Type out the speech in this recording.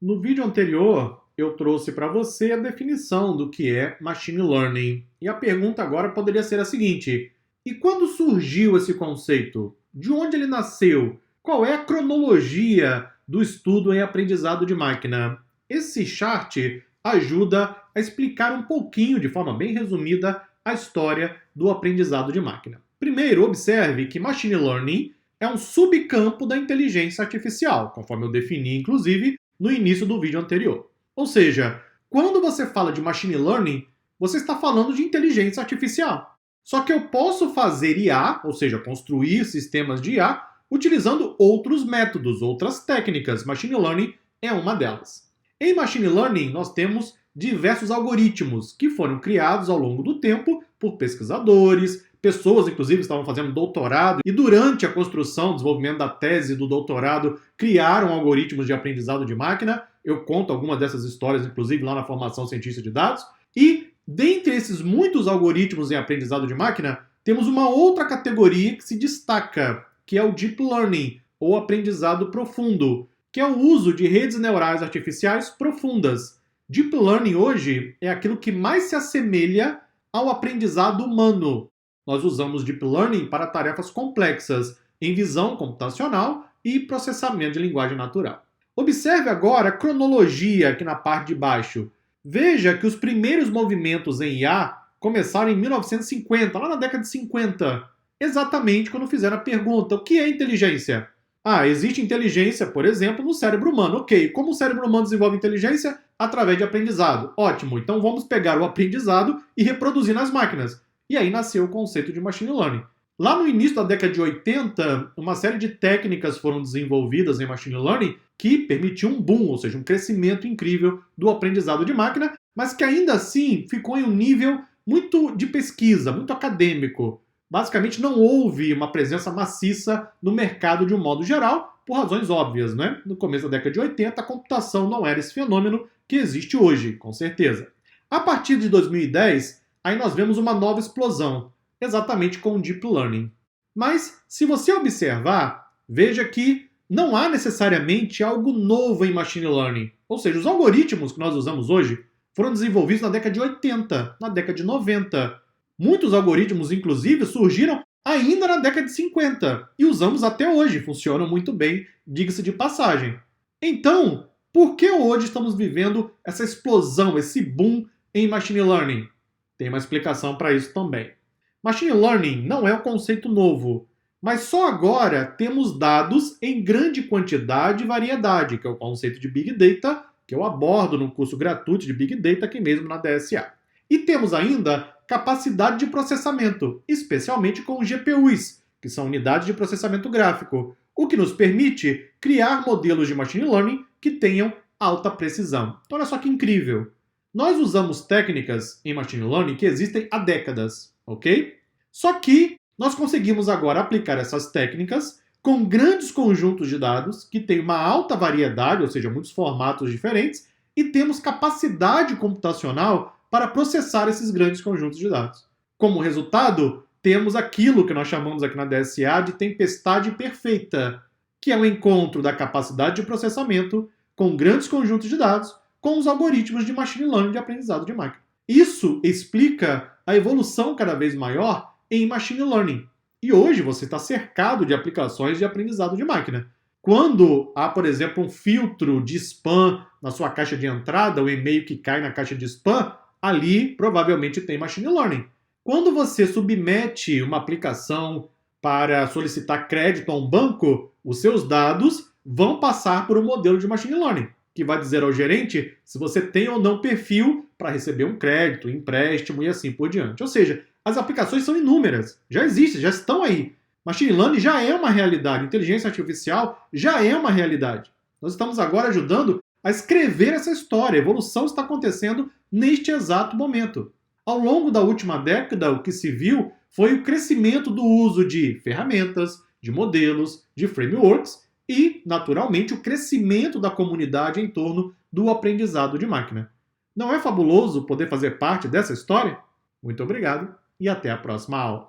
No vídeo anterior, eu trouxe para você a definição do que é Machine Learning. E a pergunta agora poderia ser a seguinte: e quando surgiu esse conceito? De onde ele nasceu? Qual é a cronologia do estudo em aprendizado de máquina? Esse chart ajuda a explicar um pouquinho, de forma bem resumida, a história do aprendizado de máquina. Primeiro, observe que Machine Learning é um subcampo da inteligência artificial, conforme eu defini, inclusive, no início do vídeo anterior. Ou seja, quando você fala de Machine Learning, você está falando de inteligência artificial. Só que eu posso fazer IA, ou seja, construir sistemas de IA, utilizando outros métodos, outras técnicas. Machine Learning é uma delas. Em Machine Learning, nós temos diversos algoritmos que foram criados ao longo do tempo por pesquisadores, pessoas, inclusive, estavam fazendo doutorado e durante a construção, desenvolvimento da tese do doutorado, criaram algoritmos de aprendizado de máquina. Eu conto algumas dessas histórias, inclusive, lá na formação cientista de dados. E, dentre esses muitos algoritmos em aprendizado de máquina, temos uma outra categoria que se destaca, que é o Deep Learning, ou aprendizado profundo, que é o uso de redes neurais artificiais profundas. Deep Learning hoje é aquilo que mais se assemelha ao aprendizado humano. Nós usamos Deep Learning para tarefas complexas, em visão computacional e processamento de linguagem natural. Observe agora a cronologia aqui na parte de baixo. Veja que os primeiros movimentos em IA começaram em 1950, lá na década de 50, exatamente quando fizeram a pergunta: o que é inteligência? Existe inteligência, por exemplo, no cérebro humano. Ok, como o cérebro humano desenvolve inteligência? Através de aprendizado. Ótimo, então vamos pegar o aprendizado e reproduzir nas máquinas. E aí nasceu o conceito de Machine Learning. Lá no início da década de 80, uma série de técnicas foram desenvolvidas em Machine Learning que permitiu um boom, ou seja, um crescimento incrível do aprendizado de máquina, mas que ainda assim ficou em um nível muito de pesquisa, muito acadêmico. Basicamente não houve uma presença maciça no mercado de um modo geral, por razões óbvias, né? No começo da década de 80, a computação não era esse fenômeno que existe hoje, com certeza. A partir de 2010, aí nós vemos uma nova explosão, exatamente com o Deep Learning. Mas, se você observar, veja que não há necessariamente algo novo em Machine Learning. Ou seja, os algoritmos que nós usamos hoje foram desenvolvidos na década de 80, na década de 90. Muitos algoritmos, inclusive, surgiram ainda na década de 50 e usamos até hoje, funcionam muito bem, diga-se de passagem. Então, por que hoje estamos vivendo essa explosão, esse boom em Machine Learning? Tem uma explicação para isso também. Machine Learning não é um conceito novo, mas só agora temos dados em grande quantidade e variedade, que é o conceito de Big Data, que eu abordo no curso gratuito de Big Data aqui mesmo na DSA. E temos ainda capacidade de processamento, especialmente com GPUs, que são unidades de processamento gráfico, o que nos permite criar modelos de Machine Learning que tenham alta precisão. Então olha só que incrível. Nós usamos técnicas em Machine Learning que existem há décadas, ok? Só que nós conseguimos agora aplicar essas técnicas com grandes conjuntos de dados que têm uma alta variedade, ou seja, muitos formatos diferentes, e temos capacidade computacional para processar esses grandes conjuntos de dados. Como resultado, temos aquilo que nós chamamos aqui na DSA de tempestade perfeita, que é o encontro da capacidade de processamento com grandes conjuntos de dados com os algoritmos de Machine Learning de aprendizado de máquina. Isso explica a evolução cada vez maior em Machine Learning. E hoje você está cercado de aplicações de aprendizado de máquina. Quando há, por exemplo, um filtro de spam na sua caixa de entrada, o e-mail que cai na caixa de spam, ali provavelmente tem Machine Learning. Quando você submete uma aplicação para solicitar crédito a um banco, os seus dados vão passar por um modelo de Machine Learning, que vai dizer ao gerente se você tem ou não perfil para receber um crédito, empréstimo e assim por diante. Ou seja, as aplicações são inúmeras, já existem, já estão aí. Machine Learning já é uma realidade, inteligência artificial já é uma realidade. Nós estamos agora ajudando a escrever essa história, a evolução está acontecendo neste exato momento. Ao longo da última década, o que se viu foi o crescimento do uso de ferramentas, de modelos, de frameworks e, naturalmente, o crescimento da comunidade em torno do aprendizado de máquina. Não é fabuloso poder fazer parte dessa história? Muito obrigado e até a próxima aula.